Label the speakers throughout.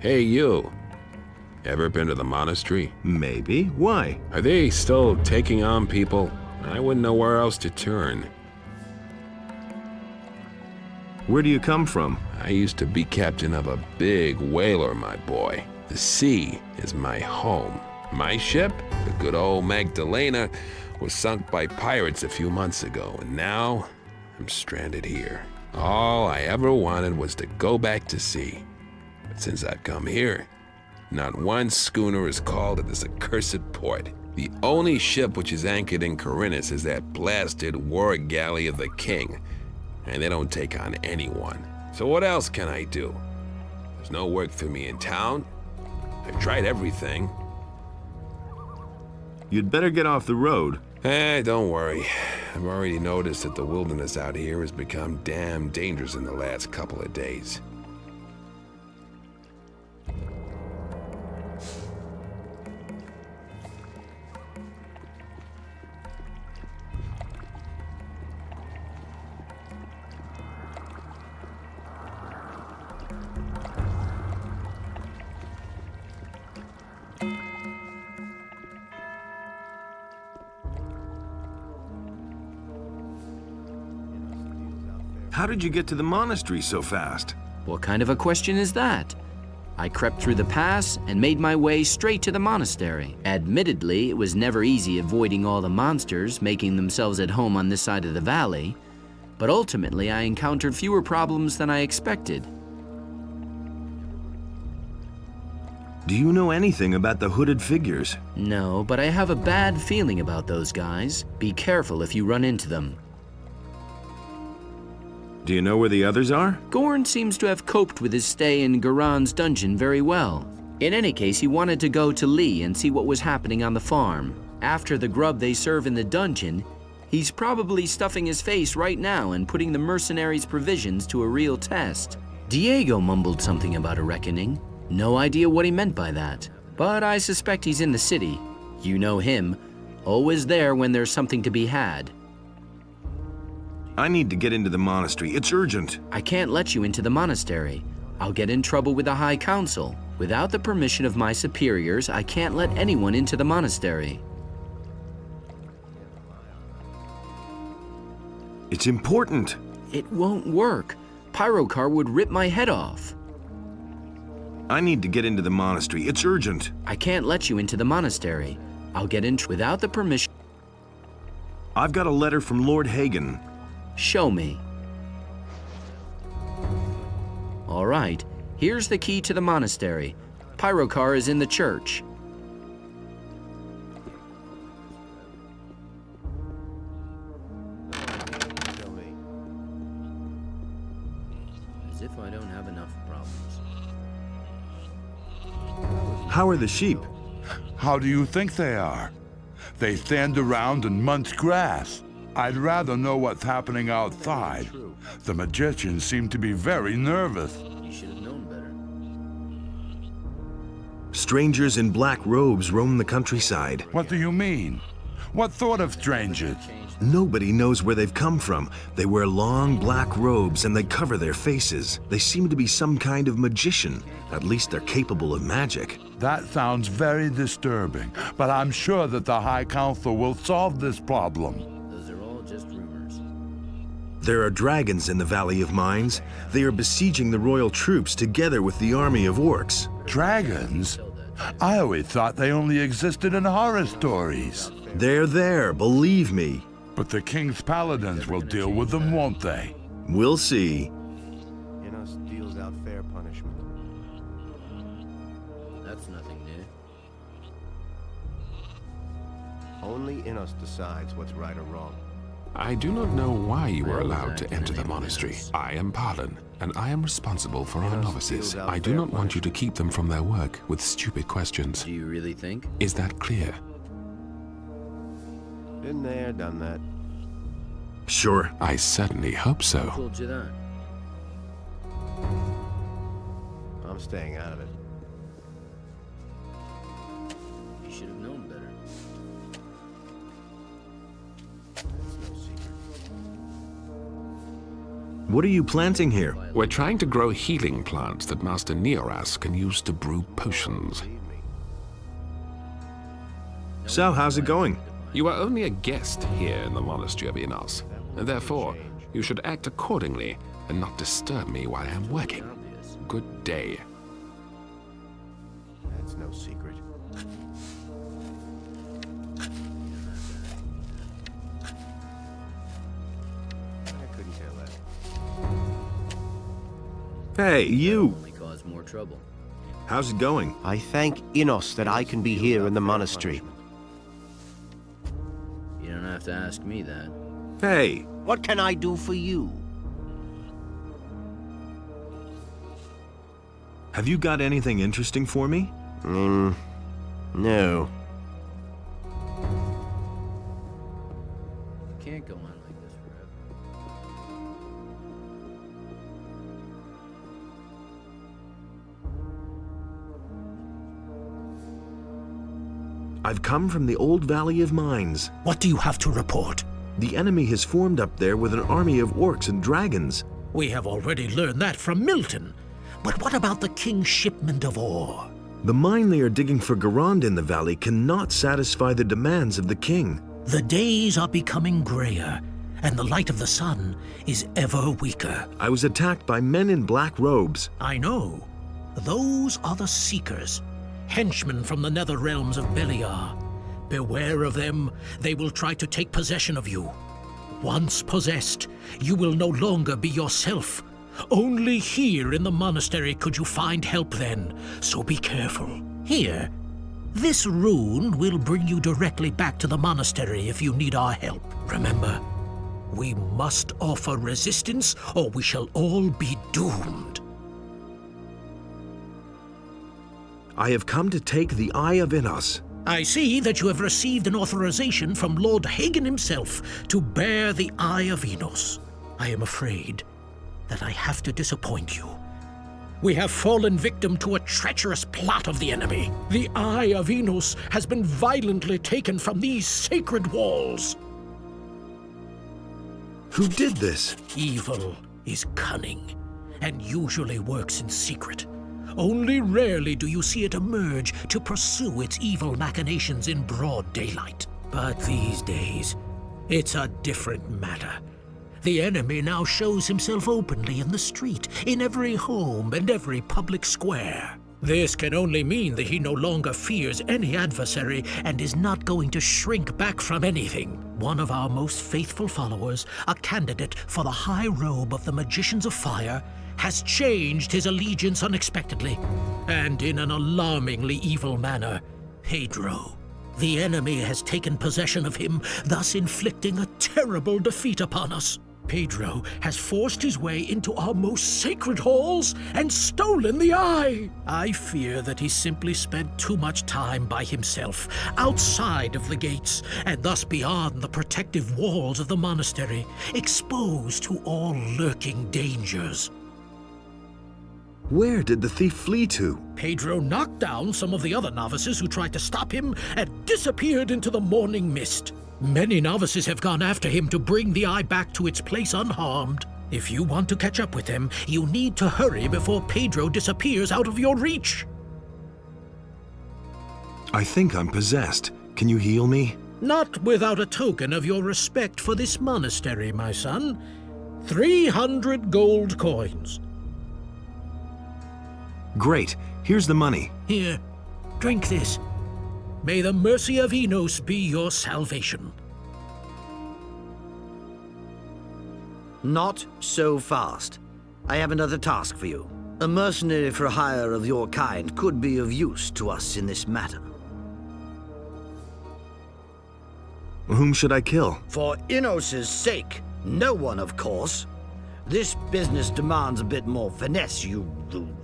Speaker 1: Hey, you. Ever been to the monastery?
Speaker 2: Maybe. Why?
Speaker 1: Are they still taking on people? I wouldn't know where else to turn.
Speaker 2: Where do you come from?
Speaker 1: I used to be captain of a big whaler, my boy. The sea is my home. My ship, the good old Magdalena, was sunk by pirates a few months ago, and now I'm stranded here. All I ever wanted was to go back to sea. But since I've come here, not one schooner is called at this accursed port. The only ship which is anchored in Corinthus is that blasted war galley of the king, and they don't take on anyone. So what else can I do? There's no work for me in town. I've tried everything.
Speaker 2: You'd better get off the road.
Speaker 1: Don't worry. I've already noticed that the wilderness out here has become damn dangerous in the last couple of days.
Speaker 2: How did you get to the monastery so fast?
Speaker 3: What kind of a question is that? I crept through the pass and made my way straight to the monastery. Admittedly, it was never easy avoiding all the monsters making themselves at home on this side of the valley, but ultimately I encountered fewer problems than I expected.
Speaker 2: Do you know anything about the hooded figures?
Speaker 3: No, but I have a bad feeling about those guys. Be careful if you run into them.
Speaker 2: Do you know where the others are?
Speaker 3: Gorn seems to have coped with his stay in Garan's dungeon very well. In any case, he wanted to go to Lee and see what was happening on the farm. After the grub they serve in the dungeon, he's probably stuffing his face right now and putting the mercenaries' provisions to a real test. Diego mumbled something about a reckoning. No idea what he meant by that, but I suspect he's in the city. You know him, always there when there's something to be had.
Speaker 2: I need to get into the monastery. It's urgent.
Speaker 3: I can't let you into the monastery. I'll get in trouble with the High Council. Without the permission of my superiors, I can't let anyone into the monastery.
Speaker 2: It's important.
Speaker 3: It won't work. Pyrocar would rip my head off.
Speaker 2: I need to get into the monastery. It's urgent.
Speaker 3: I can't let you into the monastery. I'll get in without the permission.
Speaker 2: I've got a letter from Lord Hagen.
Speaker 3: Show me. All right, here's the key to the monastery. Pyrocar is in the church. As if I don't have enough problems.
Speaker 2: How are the sheep?
Speaker 4: How do you think they are? They stand around and munch grass. I'd rather know what's happening outside. The magicians seem to be very nervous.
Speaker 3: You should have known better.
Speaker 2: Strangers in black robes roam the countryside.
Speaker 4: What do you mean? What sort of strangers?
Speaker 2: Nobody knows where they've come from. They wear long black robes and they cover their faces. They seem to be some kind of magician. At least they're capable of magic.
Speaker 4: That sounds very disturbing, but I'm sure that the High Council will solve this problem.
Speaker 2: There are dragons in the Valley of Mines. They are besieging the royal troops together with the army of orcs.
Speaker 4: Dragons? I always thought they only existed in horror stories.
Speaker 2: They're there, believe me.
Speaker 4: But the king's paladins will deal with them, won't they?
Speaker 2: We'll see.
Speaker 5: Innos deals out fair punishment.
Speaker 3: That's nothing new.
Speaker 5: Only Innos decides what's right or wrong.
Speaker 1: I do not know why you were allowed to enter the monastery. I am Palin, and I am responsible for our novices. I do not want you to keep them from their work with stupid questions.
Speaker 3: Do you really think?
Speaker 1: Is that clear?
Speaker 5: Been there, done that.
Speaker 2: Sure.
Speaker 1: I certainly hope so.
Speaker 3: Who told you that?
Speaker 5: I'm staying out of it.
Speaker 3: You should have known better.
Speaker 2: What are you planting here?
Speaker 1: We're trying to grow healing plants that Master NOTR can use to brew potions.
Speaker 2: So, how's it going?
Speaker 1: You are only a guest here in the monastery of Enos, and therefore you should act accordingly and not disturb me while I'm working. Good day.
Speaker 5: That's no secret. I couldn't care less.
Speaker 2: Hey, you!
Speaker 3: Only cause more trouble.
Speaker 2: How's it going?
Speaker 5: I thank Enos that I can be here in the monastery.
Speaker 3: You don't have to ask me that.
Speaker 2: Hey!
Speaker 5: What can I do for you?
Speaker 2: Have you got anything interesting for me?
Speaker 5: No.
Speaker 3: Can't go on like this forever.
Speaker 2: I've come from the old Valley of Mines.
Speaker 6: What do you have to report?
Speaker 2: The enemy has formed up there with an army of orcs and dragons.
Speaker 6: We have already learned that from Milton. But what about the king's shipment of ore?
Speaker 2: The mine they are digging for Garand in the valley cannot satisfy the demands of the king.
Speaker 6: The days are becoming grayer, and the light of the sun is ever weaker.
Speaker 2: I was attacked by men in black robes.
Speaker 6: I know. Those are the Seekers, henchmen from the nether realms of Beliar. Beware of them. They will try to take possession of you. Once possessed, you will no longer be yourself. Only here in the monastery could you find help then, so be careful. Here, this rune will bring you directly back to the monastery if you need our help. Remember, we must offer resistance or we shall all be doomed.
Speaker 2: I have come to take the Eye of Enos.
Speaker 6: I see that you have received an authorization from Lord Hagen himself to bear the Eye of Enos. I am afraid that I have to disappoint you. We have fallen victim to a treacherous plot of the enemy. The Eye of Enos has been violently taken from these sacred walls.
Speaker 2: Who did this?
Speaker 6: Evil is cunning and usually works in secret. Only rarely do you see it emerge to pursue its evil machinations in broad daylight. But these days, it's a different matter. The enemy now shows himself openly in the street, in every home and every public square. This can only mean that he no longer fears any adversary and is not going to shrink back from anything. One of our most faithful followers, a candidate for the high robe of the Magicians of Fire, has changed his allegiance unexpectedly, and in an alarmingly evil manner. Pedro. The enemy has taken possession of him, thus inflicting a terrible defeat upon us. Pedro has forced his way into our most sacred halls and stolen the eye. I fear that he simply spent too much time by himself, outside of the gates, and thus beyond the protective walls of the monastery, exposed to all lurking dangers.
Speaker 2: Where did the thief flee to?
Speaker 6: Pedro knocked down some of the other novices who tried to stop him and disappeared into the morning mist. Many novices have gone after him to bring the eye back to its place unharmed. If you want to catch up with him, you need to hurry before Pedro disappears out of your reach.
Speaker 2: I think I'm possessed. Can you heal me?
Speaker 6: Not without a token of your respect for this monastery, my son. 300 gold coins.
Speaker 2: Great. Here's the money.
Speaker 6: Here, drink this. May the mercy of Enos be your salvation.
Speaker 7: Not so fast. I have another task for you. A mercenary for hire of your kind could be of use to us in this matter.
Speaker 2: Whom should I kill?
Speaker 7: For Enos' sake, no one, of course. This business demands a bit more finesse, you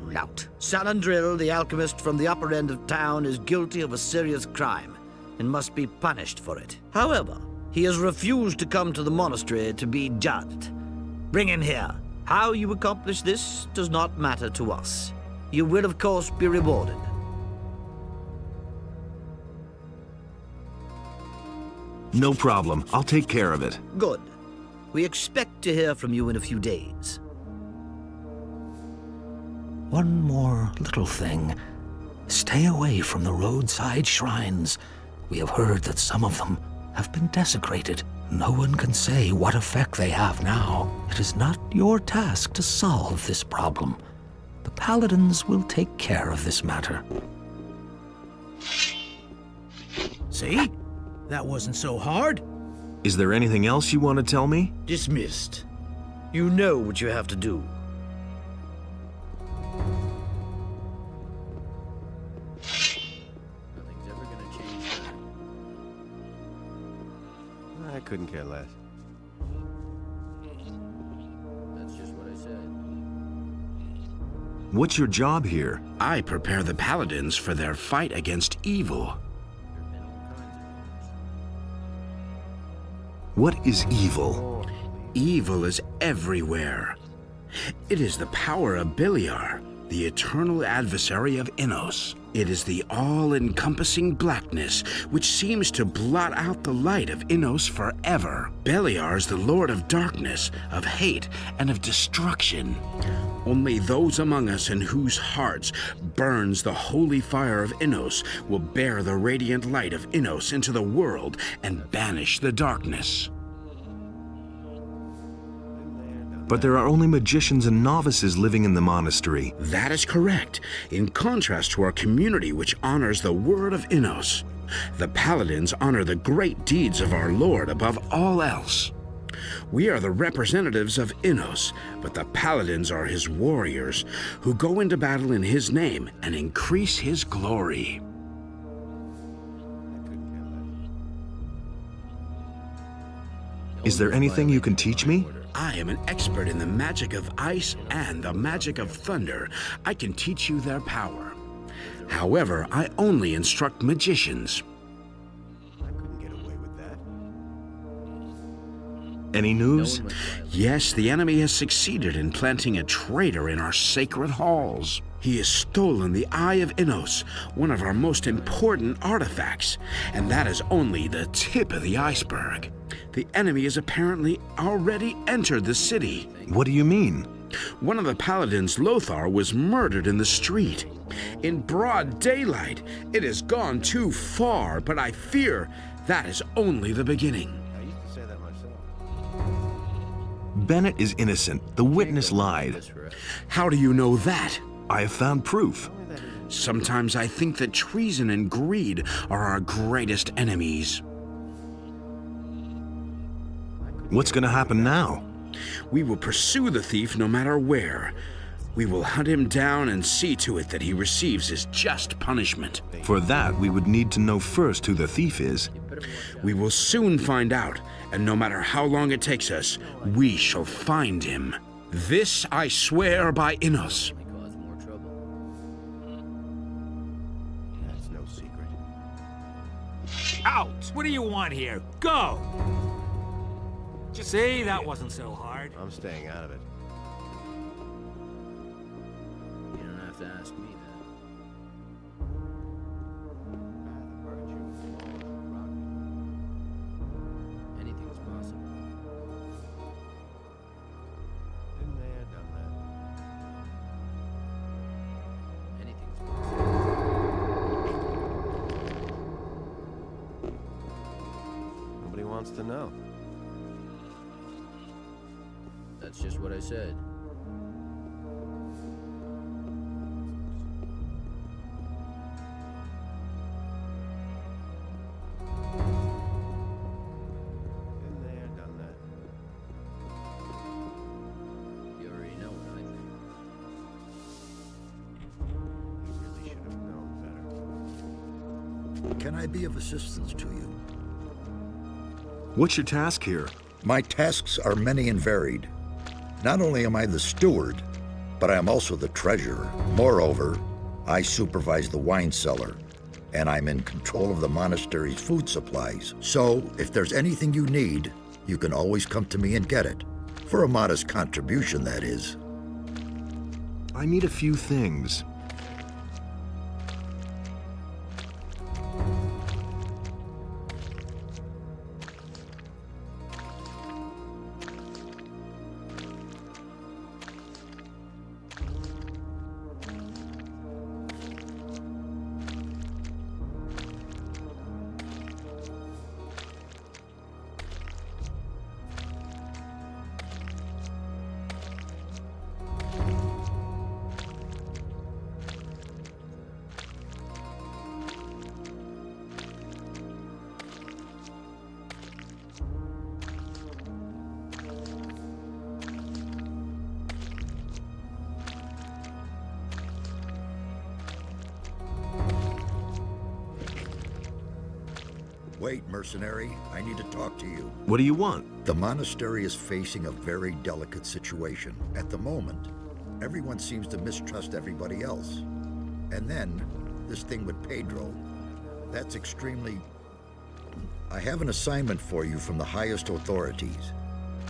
Speaker 7: lout. Salandril, the alchemist from the upper end of town, is guilty of a serious crime and must be punished for it. However, he has refused to come to the monastery to be judged. Bring him here. How you accomplish this does not matter to us. You will, of course, be rewarded.
Speaker 2: No problem. I'll take care of it.
Speaker 7: Good. We expect to hear from you in a few days.
Speaker 6: One more little thing. Stay away from the roadside shrines. We have heard that some of them have been desecrated. No one can say what effect they have now. It is not your task to solve this problem. The paladins will take care of this matter.
Speaker 8: See? That wasn't so hard.
Speaker 2: Is there anything else you want to tell me?
Speaker 7: Dismissed. You know what you have to do.
Speaker 3: Nothing's ever gonna change that.
Speaker 5: I couldn't care less.
Speaker 3: That's just what I said.
Speaker 2: What's your job here?
Speaker 9: I prepare the paladins for their fight against evil.
Speaker 2: What is evil?
Speaker 9: Evil is everywhere. It is the power of Beliar, the eternal adversary of Innos. It is the all-encompassing blackness which seems to blot out the light of Innos forever. Beliar is the lord of darkness, of hate, and of destruction. Only those among us in whose hearts burns the holy fire of Innos will bear the radiant light of Innos into the world and banish the darkness.
Speaker 2: But there are only magicians and novices living in the monastery.
Speaker 9: That is correct, in contrast to our community which honors the word of Innos. The paladins honor the great deeds of our Lord above all else. We are the representatives of Innos, but the paladins are his warriors, who go into battle in his name and increase his glory.
Speaker 2: Is there anything you can teach me?
Speaker 9: I am an expert in the magic of ice and the magic of thunder. I can teach you their power. However, I only instruct magicians.
Speaker 5: I couldn't get away with that.
Speaker 2: Any news?
Speaker 9: Yes, the enemy has succeeded in planting a traitor in our sacred halls. He has stolen the Eye of Innos, one of our most important artifacts, and that is only the tip of the iceberg. The enemy has apparently already entered the city.
Speaker 2: What do you mean?
Speaker 9: One of the paladins, Lothar, was murdered in the street. In broad daylight, it has gone too far, but I fear that is only the beginning.
Speaker 5: I used to say that myself.
Speaker 2: Bennett is innocent. The witness lied.
Speaker 9: How do you know that?
Speaker 2: I have found proof.
Speaker 9: Sometimes I think that treason and greed are our greatest enemies.
Speaker 2: What's going to happen now?
Speaker 9: We will pursue the thief no matter where. We will hunt him down and see to it that he receives his just punishment.
Speaker 2: For that, we would need to know first who the thief is.
Speaker 9: We will soon find out, and no matter how long it takes us, we shall find him. This I swear by Innos.
Speaker 3: Cause more trouble.
Speaker 5: That's no secret.
Speaker 10: Out! What do you want here? Go! See, that wasn't so hard.
Speaker 5: I'm staying out of it.
Speaker 3: You don't have to ask me that. Anything's possible.
Speaker 5: Been there, done that.
Speaker 3: Anything's possible.
Speaker 5: Nobody wants to know.
Speaker 3: That's just what I said.
Speaker 5: Been there, done that.
Speaker 3: You already know what I think.
Speaker 5: You really should have known better.
Speaker 11: Can I be of assistance to you?
Speaker 2: What's your task here?
Speaker 11: My tasks are many and varied. Not only am I the steward, but I am also the treasurer. Moreover, I supervise the wine cellar, and I'm in control of the monastery's food supplies. So, if there's anything you need, you can always come to me and get it. For a modest contribution, that is.
Speaker 2: I need a few things.
Speaker 11: Wait, mercenary. I need to talk to you.
Speaker 2: What do you want?
Speaker 11: The monastery is facing a very delicate situation. At the moment, everyone seems to mistrust everybody else. And then, this thing with Pedro, that's extremely... I have an assignment for you from the highest authorities.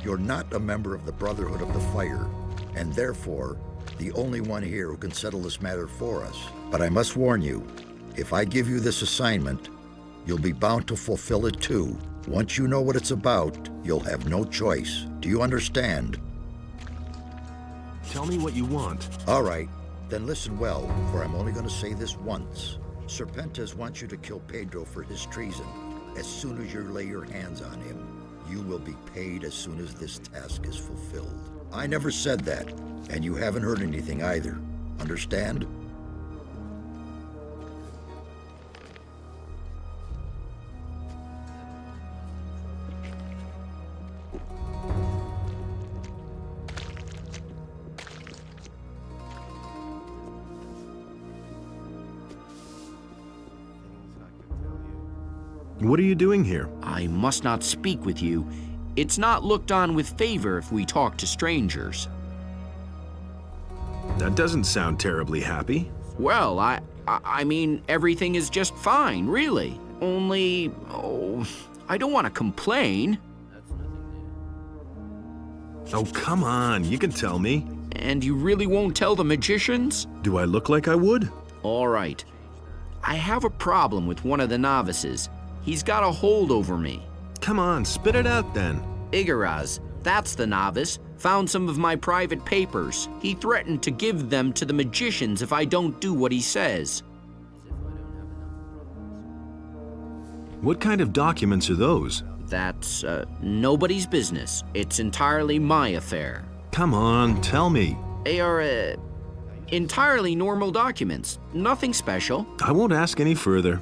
Speaker 11: You're not a member of the Brotherhood of the Fire, and therefore, the only one here who can settle this matter for us. But I must warn you, if I give you this assignment, you'll be bound to fulfill it too. Once you know what it's about, you'll have no choice. Do you understand?
Speaker 2: Tell me what you want.
Speaker 11: All right, then listen well, for I'm only going to say this once. Serpentes wants you to kill Pedro for his treason. As soon as you lay your hands on him, you will be paid as soon as this task is fulfilled. I never said that, and you haven't heard anything either. Understand?
Speaker 2: What are you doing here?
Speaker 3: I must not speak with you. It's not looked on with favor if we talk to strangers.
Speaker 2: That doesn't sound terribly happy.
Speaker 3: Well, I mean, everything is just fine, really. Only, I don't want to complain.
Speaker 2: Oh, come on, you can tell me.
Speaker 3: And you really won't tell the magicians?
Speaker 2: Do I look like I would?
Speaker 3: All right. I have a problem with one of the novices. He's got a hold over me.
Speaker 2: Come on, spit it out then.
Speaker 3: Igaraz, that's the novice, found some of my private papers. He threatened to give them to the magicians if I don't do what he says.
Speaker 2: What kind of documents are those?
Speaker 3: That's, nobody's business. It's entirely my affair.
Speaker 2: Come on, tell me.
Speaker 3: They are, entirely normal documents. Nothing special.
Speaker 2: I won't ask any further.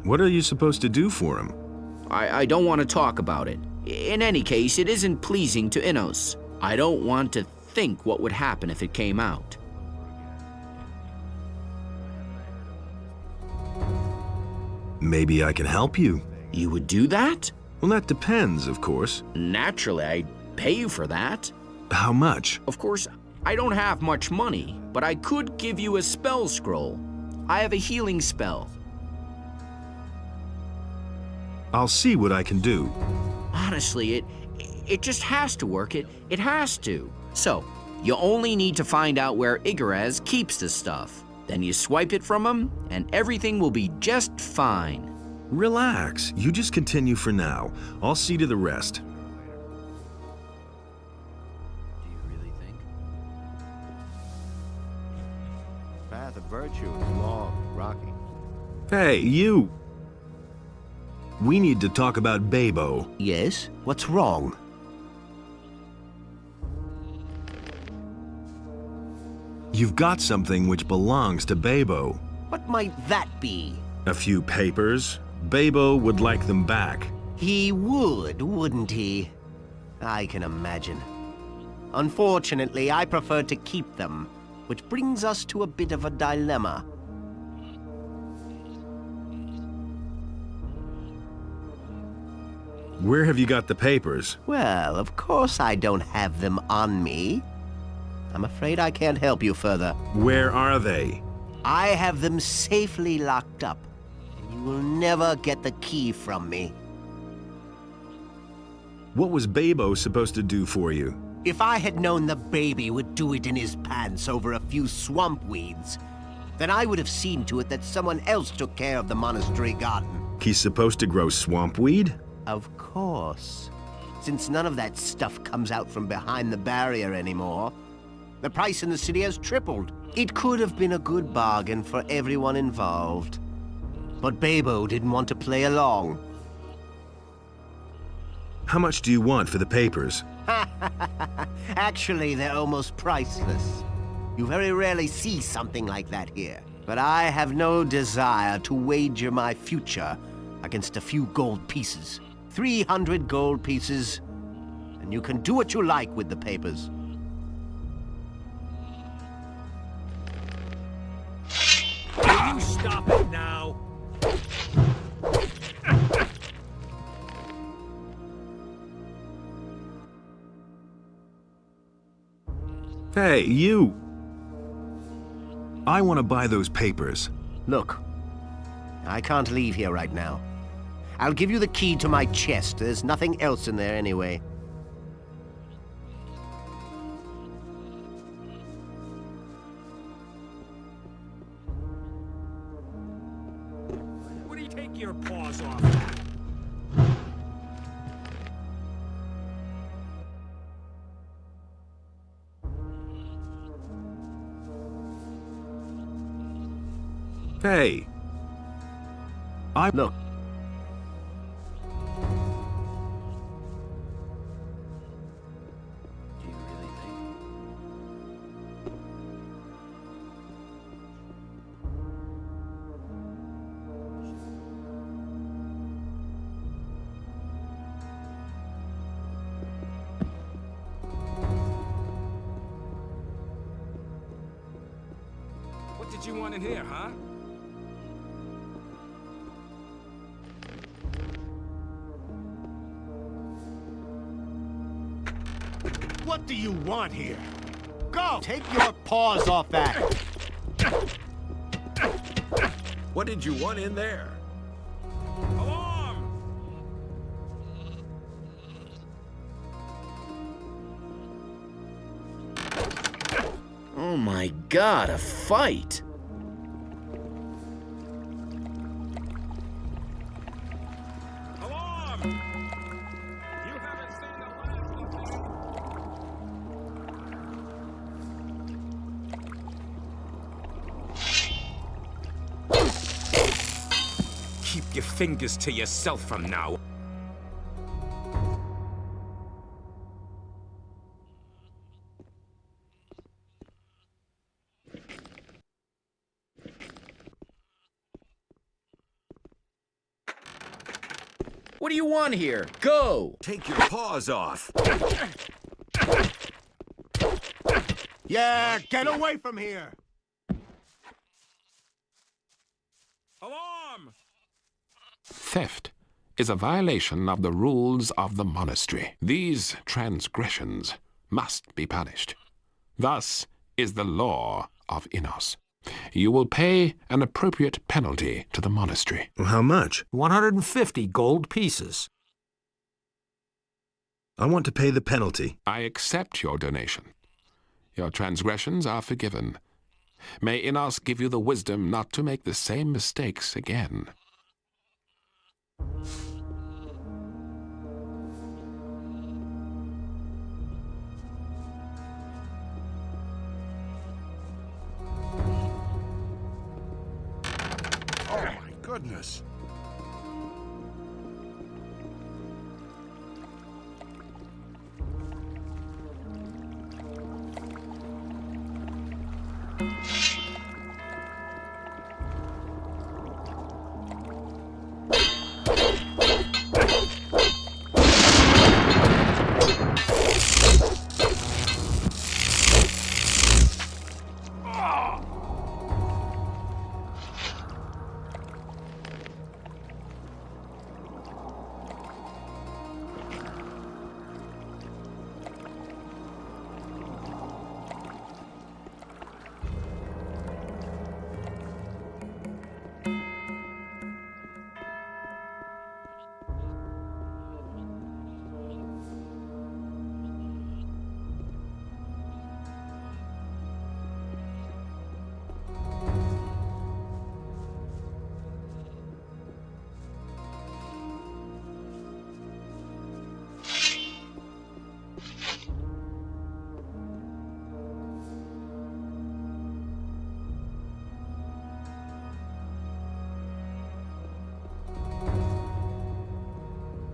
Speaker 2: What are you supposed to do for him?
Speaker 3: I don't want to talk about it. In any case, it isn't pleasing to Innos. I don't want to think what would happen if it came out.
Speaker 2: Maybe I can help you.
Speaker 3: You would do that?
Speaker 2: Well, that depends, of course.
Speaker 3: Naturally, I'd pay you for that.
Speaker 2: How much?
Speaker 3: Of course, I don't have much money, but I could give you a spell scroll. I have a healing spell.
Speaker 2: I'll see what I can do.
Speaker 3: Honestly, it just has to work. It has to. So, you only need to find out where Igaraz keeps the stuff. Then you swipe it from him, and everything will be just fine.
Speaker 2: Relax. You just continue for now. I'll see to the rest.
Speaker 3: Do you really think?
Speaker 5: Path of virtue is long, rocky.
Speaker 2: Hey, you! We need to talk about Babo.
Speaker 12: Yes? What's wrong?
Speaker 2: You've got something which belongs to Babo.
Speaker 12: What might that be?
Speaker 2: A few papers. Babo would like them back.
Speaker 12: He would, wouldn't he? I can imagine. Unfortunately, I prefer to keep them, which brings us to a bit of a dilemma.
Speaker 2: Where have you got the papers?
Speaker 12: Well, of course I don't have them on me. I'm afraid I can't help you further.
Speaker 2: Where are they?
Speaker 12: I have them safely locked up, and you will never get the key from me.
Speaker 2: What was Babo supposed to do for you?
Speaker 12: If I had known the baby would do it in his pants over a few swamp weeds, then I would have seen to it that someone else took care of the monastery garden.
Speaker 2: He's supposed to grow swamp weed?
Speaker 12: Of course. Since none of that stuff comes out from behind the barrier anymore, the price in the city has tripled. It could have been a good bargain for everyone involved. But Babo didn't want to play along.
Speaker 2: How much do you want for the papers?
Speaker 12: Actually, they're almost priceless. You very rarely see something like that here. But I have no desire to wager my future against a few gold pieces. 300 gold pieces, and you can do what you like with the papers.
Speaker 10: Will you stop it now?
Speaker 2: Hey, you! I want to buy those papers.
Speaker 12: Look, I can't leave here right now. I'll give you the key to my chest. There's nothing else in there anyway.
Speaker 10: What do you take your paws off that?
Speaker 2: Hey!
Speaker 12: Look.
Speaker 3: Do you really think?
Speaker 1: What did you want in here, huh?
Speaker 12: What do you want here? Go! Take your paws off that!
Speaker 1: What did you want in there? Alarm!
Speaker 3: Oh my God, a fight!
Speaker 1: Alarm! You haven't seen the last of me. Keep your fingers to yourself from now.
Speaker 3: What do you want here? Go!
Speaker 1: Take your paws off.
Speaker 12: Yeah, get away from here!
Speaker 1: Alarm! Theft is a violation of the rules of the monastery. These transgressions must be punished. Thus is the law of Innos. You will pay an appropriate penalty to the monastery.
Speaker 2: How much?
Speaker 8: 150 gold pieces.
Speaker 2: I want to pay the penalty.
Speaker 1: I accept your donation. Your transgressions are forgiven. May Innos give you the wisdom not to make the same mistakes again.
Speaker 4: Oh my goodness.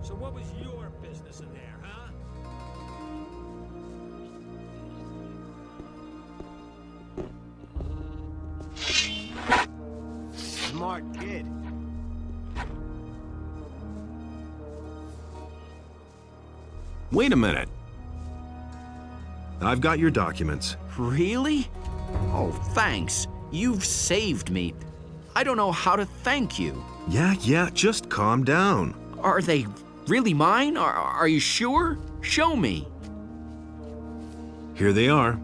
Speaker 10: So what was your business in there, huh?
Speaker 12: Smart kid.
Speaker 2: Wait a minute. I've got your documents.
Speaker 3: Really? Oh, thanks. You've saved me. I don't know how to thank you.
Speaker 2: Yeah, just calm down.
Speaker 3: Are they really mine? Are you sure? Show me.
Speaker 2: Here they are.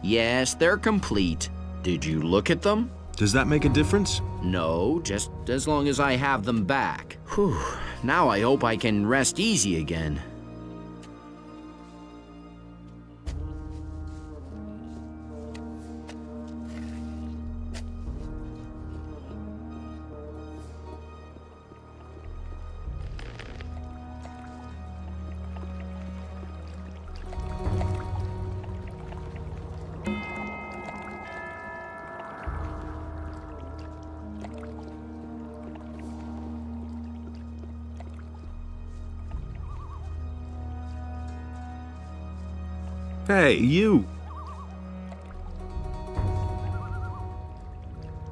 Speaker 3: Yes, they're complete. Did you look at them?
Speaker 2: Does that make a difference?
Speaker 3: No, just as long as I have them back. Whew, now I hope I can rest easy again.
Speaker 2: Hey, you!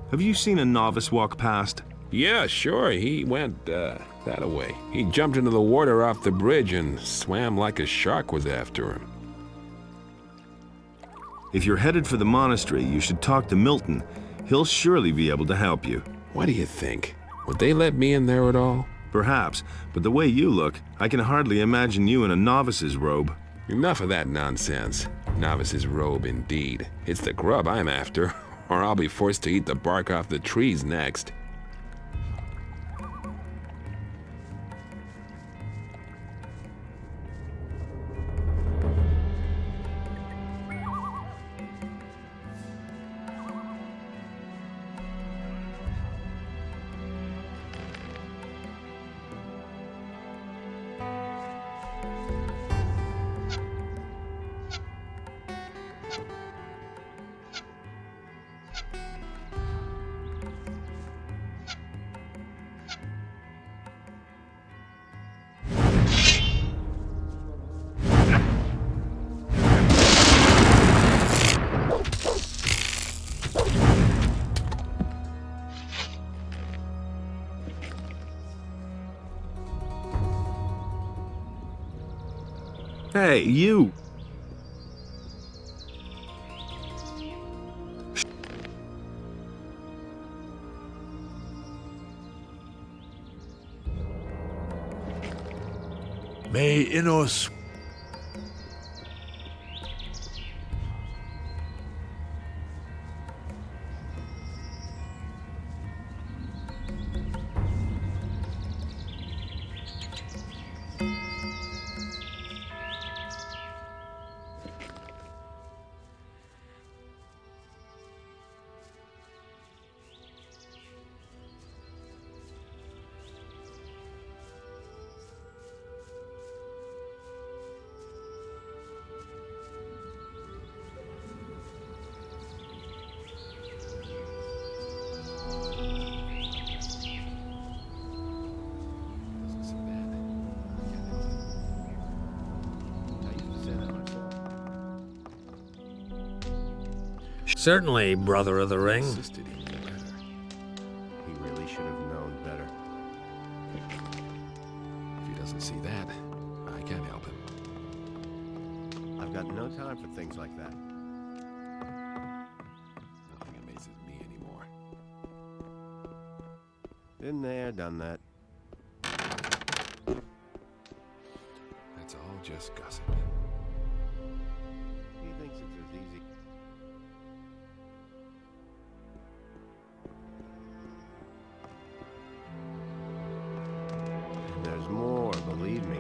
Speaker 2: Have you seen a novice walk past?
Speaker 1: Yeah, sure. He went, that-a-way. He jumped into the water off the bridge and swam like a shark was after him.
Speaker 2: If you're headed for the monastery, you should talk to Milton. He'll surely be able to help you.
Speaker 1: What do you think? Would they let me in there at all?
Speaker 2: Perhaps, but the way you look, I can hardly imagine you in a novice's robe.
Speaker 1: Enough of that nonsense. Novice's robe, indeed. It's the grub I'm after, or I'll be forced to eat the bark off the trees next.
Speaker 2: Hey, you!
Speaker 4: May Innos...
Speaker 8: Certainly, Brother of the Ring.
Speaker 5: Insisted he knew better. He really should have known better.
Speaker 1: If he doesn't see that, I can't help him.
Speaker 5: I've got no time for things like that.
Speaker 1: Nothing amazes me anymore.
Speaker 5: Been there, done that.
Speaker 1: That's all just gossip.
Speaker 5: He thinks it's as easy. And there's more, believe me.